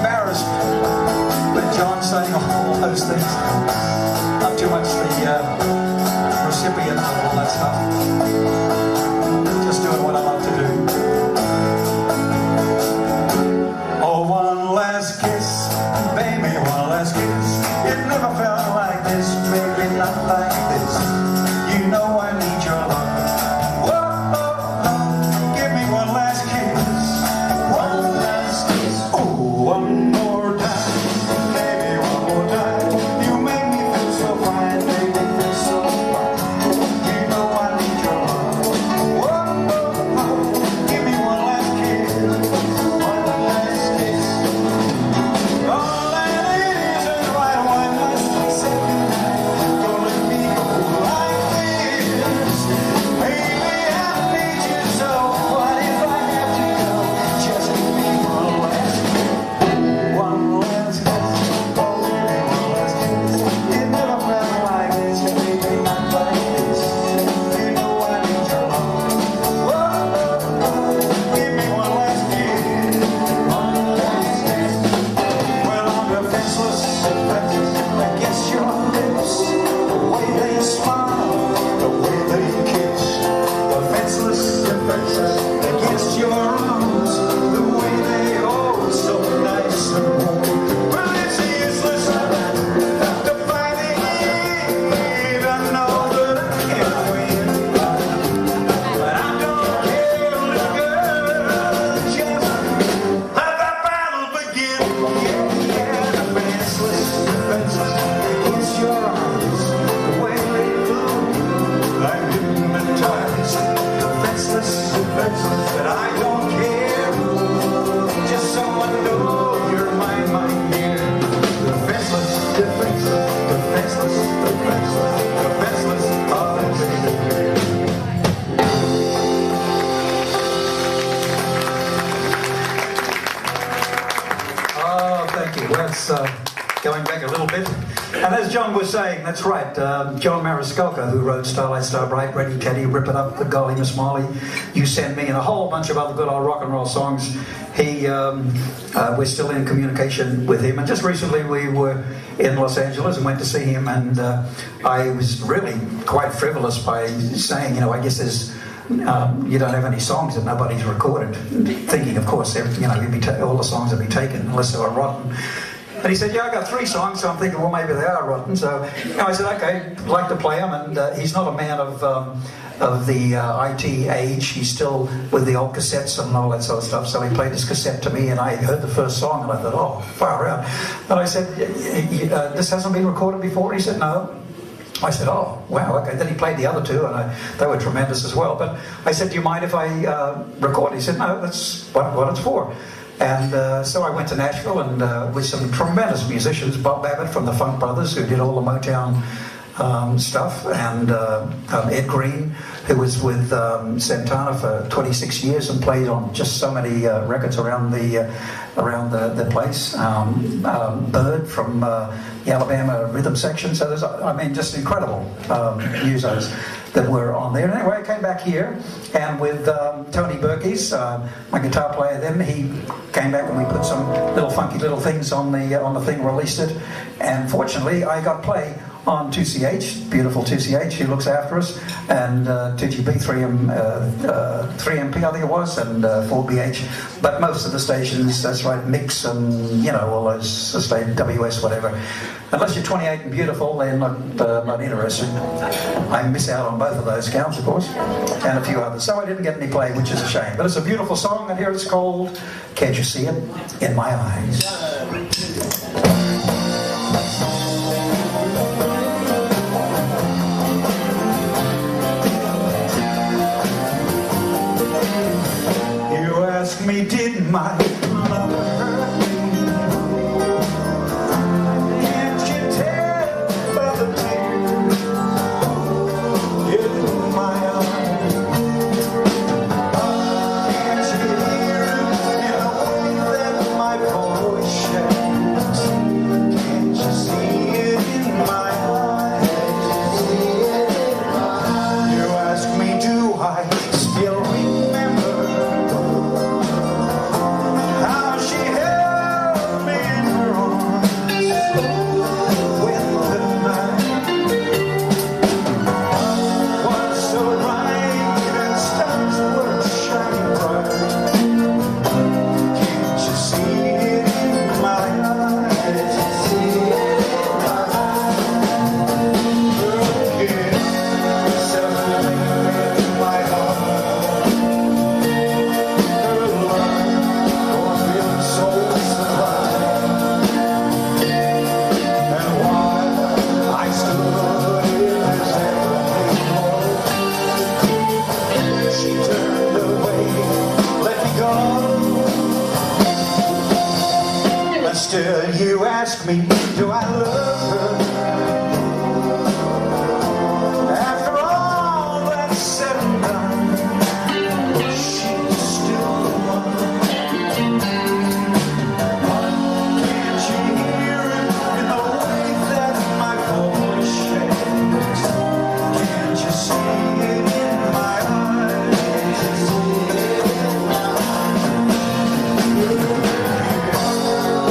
Embarrassed saying all those things. Not too much the recipient of all that stuff. Just doing what I love to do. Oh, one last kiss, baby, one last kiss. It never felt like this, baby, not like this. You know I need your love. Whoa, give me one last kiss. One last kiss. Oh, one more time. Baby, one more time. You make me feel so fine, baby, feel so fine. You know I need your love. Whoa, give me one last kiss. One last kiss. All that is right, one last second night. Don't let me go like this. Baby, I need you so. What if I have to go? Just give me one last kiss. One last kiss. Oh, baby, one last kiss. It never felt like this, baby, not like this. You know I need your love. Whoa, give me one last kiss. One last kiss. Well, I'm defenseless against your lips. The way they smile, the way they kiss. Defenseless against your arms. The way they hold so nice and warm. Well, it's useless to fighting. I know that I can't win. But I don't care, little girl. Just let that battle begin. Yeah, defenseless against your arms. The way they move, I'm hypnotized. Defenseless, but I don't care. Just someone know you're my dear. Defenseless, defenseless, defenseless, defenseless, defenseless. Oh, thank you. Let's going back a little bit. And as John was saying, that's right. John Mariscalco, who wrote Starlight Starbright, Ready Teddy, Rip It Up, The Golly Miss Molly, You Send Me, and a whole bunch of other good old rock and roll songs. We're still in communication with him. And just recently we were in Los Angeles and went to see him. And I was really quite frivolous by saying, you know, I guess there's you don't have any songs that nobody's recorded. Thinking, of course, all the songs would be taken unless they were rotten. And he said, yeah, I got 3 songs, so I'm thinking, well, maybe they are rotten. So I said, okay, I'd like to play them. And he's not a man of the IT age. He's still with the old cassettes and all that sort of stuff. So he played this cassette to me, and I heard the first song, and I thought, oh, far out. And I said, this hasn't been recorded before? And he said, no. I said, oh, wow, okay. Then he played the other 2, and they were tremendous as well. But I said, do you mind if I record? He said, no, that's what it's for. And so I went to Nashville and with some tremendous musicians, Bob Babbitt from the Funk Brothers, who did all the Motown stuff, and Ed Green, who was with Santana for 26 years and played on just so many records around the place. Bird from the Alabama rhythm section. So there's, I mean, just incredible musos that were on there. And anyway, I came back here, and with Tony Berkey's, my guitar player then, he came back and we put some little funky little things on the thing, released it, and fortunately I got play on 2CH, beautiful 2CH, who looks after us, and 2GB, 3MP I think it was, and 4BH, but most of the stations, that's right, Mix and, you know, all those stations, WS, whatever. Unless you're 28 and beautiful, they're not interested. I miss out on both of those counts, of course, and a few others. So I didn't get any play, which is a shame. But it's a beautiful song, and here it's called Can't You See It in My Eyes? You ask me, did my love hurt me? Can't you tell by the tears in my eyes? Can't you hear in the way that my voice shakes? I love her. After all that's said and done, she's still the one. Can't you hear it in the way that my voice shakes? Can't you see it in my eyes?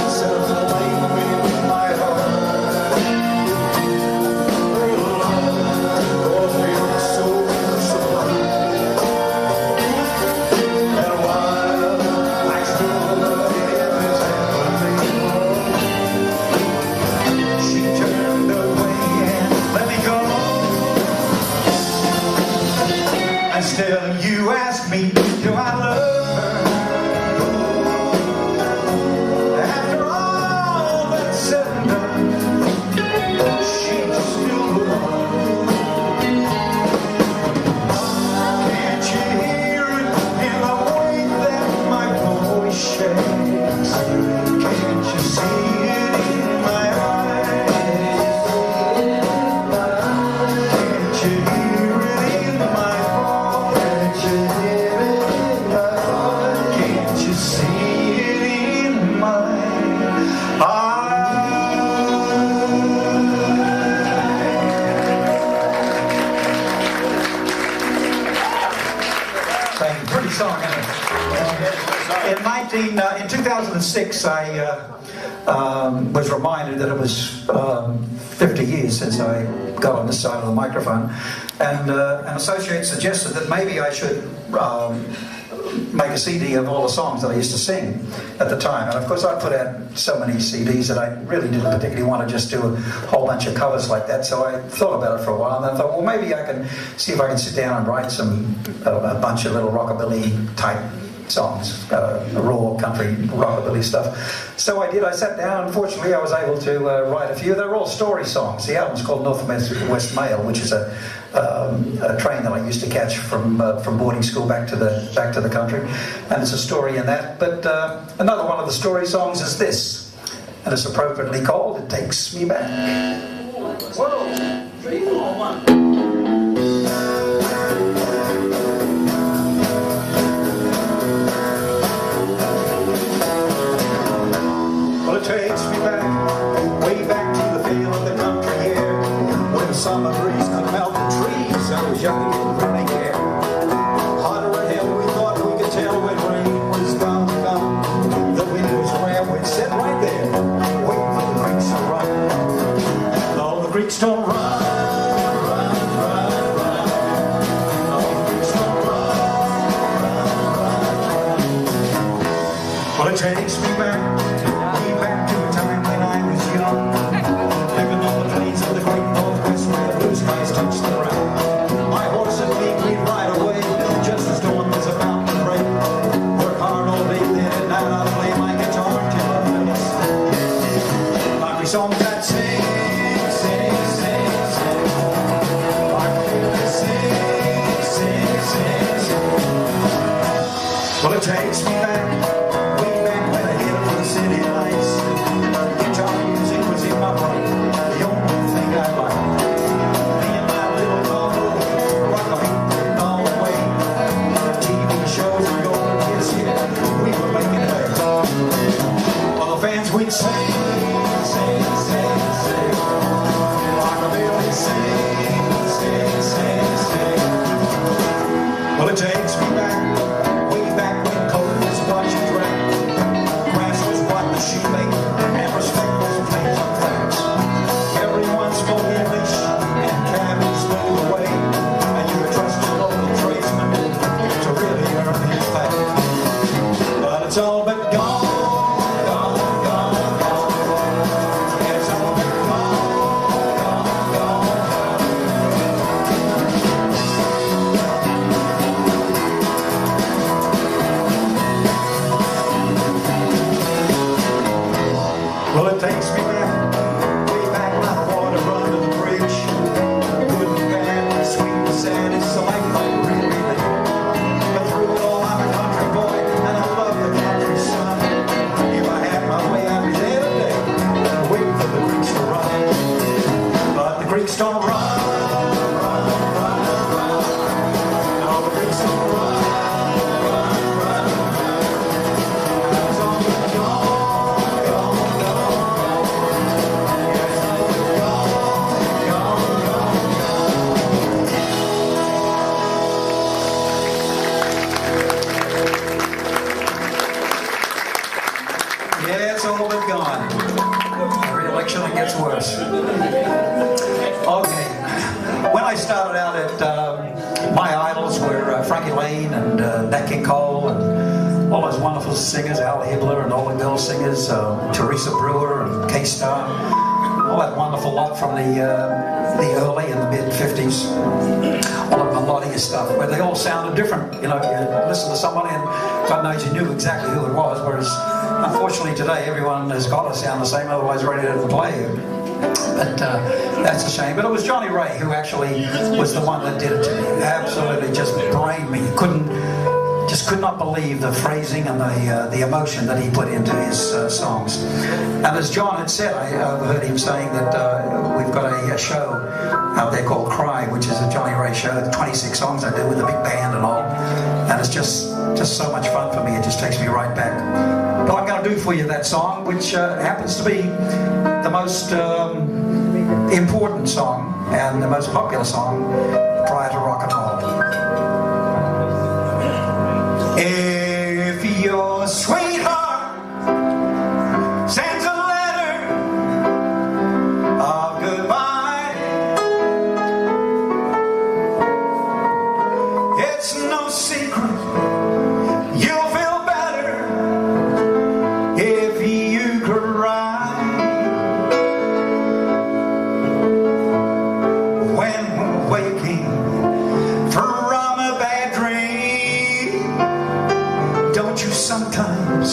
Instead of the flame in my heart, oh, feeling so bright. And while I stood in this heavenly, she turned away and let me go. And still you ask me, do I love her? After all that's said and done, she's still the one. Can't you hear it in the way that my voice shakes? Can't you see it in my eyes? Can't you hear it in my voice? Can't you see it in my Thank you. Pretty song, isn't it? In 2006, I was reminded that it was 50 years since I got on this side of the microphone, and an associate suggested that maybe I should make a CD of all the songs that I used to sing at the time. And of course I put out so many CDs that I really didn't particularly want to just do a whole bunch of covers like that, so I thought about it for a while, and then I thought, well, maybe I can see if I can sit down and write a bunch of little rockabilly type songs, raw country rockabilly stuff. So I did. I sat down. Unfortunately, I was able to write a few. They're all story songs. The album's called North West Mail, which is a train that I used to catch from boarding school back to the country, and there's a story in that. But another one of the story songs is this, and it's appropriately called "It Takes Me Back." 1, 2, 3, 4, 1. It takes me back, way back to the feel of the country air, when the summer breeze could melt the trees. I was young and didn't really care. Hotter ahead, we thought we could tell when rain was gonna come. The wind was rare, we'd sit right there, waiting for the creeks to run. No, the creeks don't run, run, run, run. No, the creeks don't run, run, run, run. Well, it takes me back. Back to a time when I was young, living on the plains of the great Northwest where blue skies touched the ground. My horse and me, we'd ride away just as dawn was about to break. Work hard all day, then at night I'd play my guitar till I fell asleep. Like we songs that sing, sing, sing, sing. Like we sing, sing, sing, sing. Well, it takes me back. City lights, guitar music was in my brain, the only thing I liked. Me and my little bubble, rockin' all the way. TV shows and golden kids, yeah, we were making it. All the fans, we'd sing, sing, sing, sing. introduction, it gets worse. Okay. When I started out at, my idols were Frankie Lane and Nat King Cole and all those wonderful singers, Al Hibbler and all the girl singers, Teresa Brewer and K-Star, all that wonderful lot from the early and the mid-50s, all that melodious stuff, where they all sounded different. You know, you listen to somebody and God knows you knew exactly who it was, whereas unfortunately today everyone has got to sound the same, otherwise radio doesn't play you. But that's a shame. But it was Johnny Ray who actually was the one that did it to me. Absolutely just brained me. Just could not believe the phrasing and the emotion that he put into his songs. And as John had said, I overheard him saying that we've got a show out there called Cry, which is a Johnny Ray show, 26 songs I do with a big band and all. And it's just so much fun for me. It just takes me right back. But I'm going to do for you that song, which happens to be the most important song and the most popular song prior to rock and roll. If your sweetheart sends a letter of goodbye, it's no secret you'll feel better if you cry. When waking from a bad dream, don't you sometimes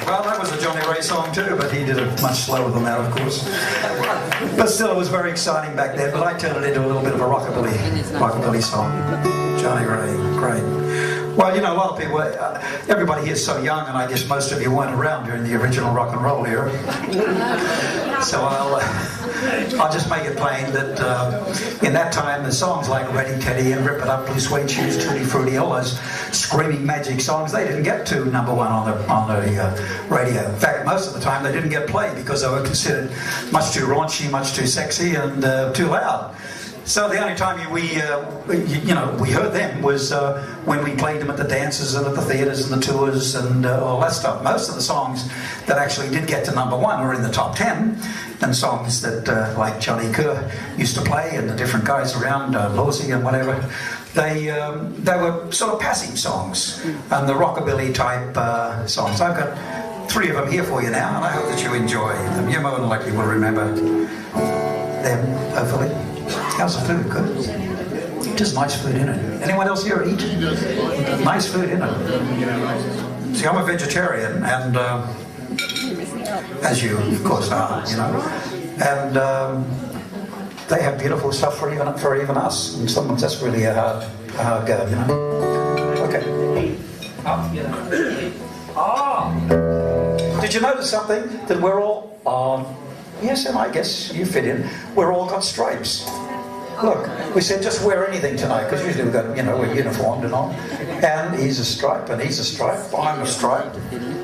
Well, that was a Johnny Ray song too, but he did it much slower than that, of course. But still, it was very exciting back then. But I turned it into a little bit of a rockabilly song. Johnny Ray, great. Well, you know, a lot of people, everybody here is so young, and I guess most of you weren't around during the original rock and roll era. So I'll just make it plain that in that time, the songs like Ready Teddy and Rip It Up, Blue Suede Shoes, Tutti Frutti, all those screaming magic songs, they didn't get to #1 on the radio. In fact, most of the time they didn't get played because they were considered much too raunchy, much too sexy, and too loud. So the only time we heard them was when we played them at the dances and at the theatres and the tours and all that stuff. Most of the songs that actually did get to #1 were in the top 10, and songs that like Johnny Kerr used to play and the different guys around, Lawsy and whatever, they were sort of passing songs and the rockabilly type songs. I've got 3 of them here for you now, and I hope that you enjoy them. You more than likely will remember them, hopefully. How's the food? Good? Just nice food in it. Anyone else here eat? Nice food in it. See, I'm a vegetarian, and as you of course are, you know, and they have beautiful stuff for even us. And sometimes that's really a hard go, you know. Okay. Did you notice something? That we're all yes, and I guess you fit in. We're all got stripes. Look, we said just wear anything tonight, because usually we've got, you know, we're uniformed and all. And he's a stripe, and he's a stripe, I'm a stripe.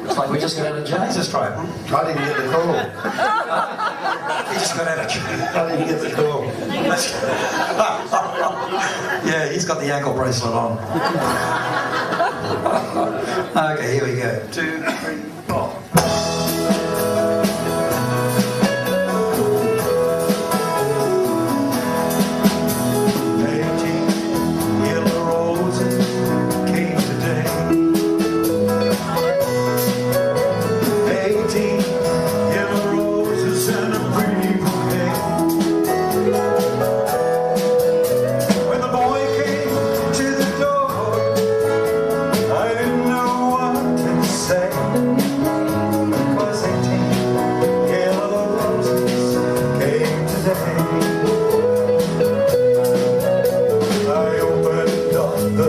It's like we just got out of jail. He's a stripe. I didn't get the call. He just got out of jail. I didn't get the call. Yeah, he's got the ankle bracelet on. Okay, here we go. 2, 3, 4.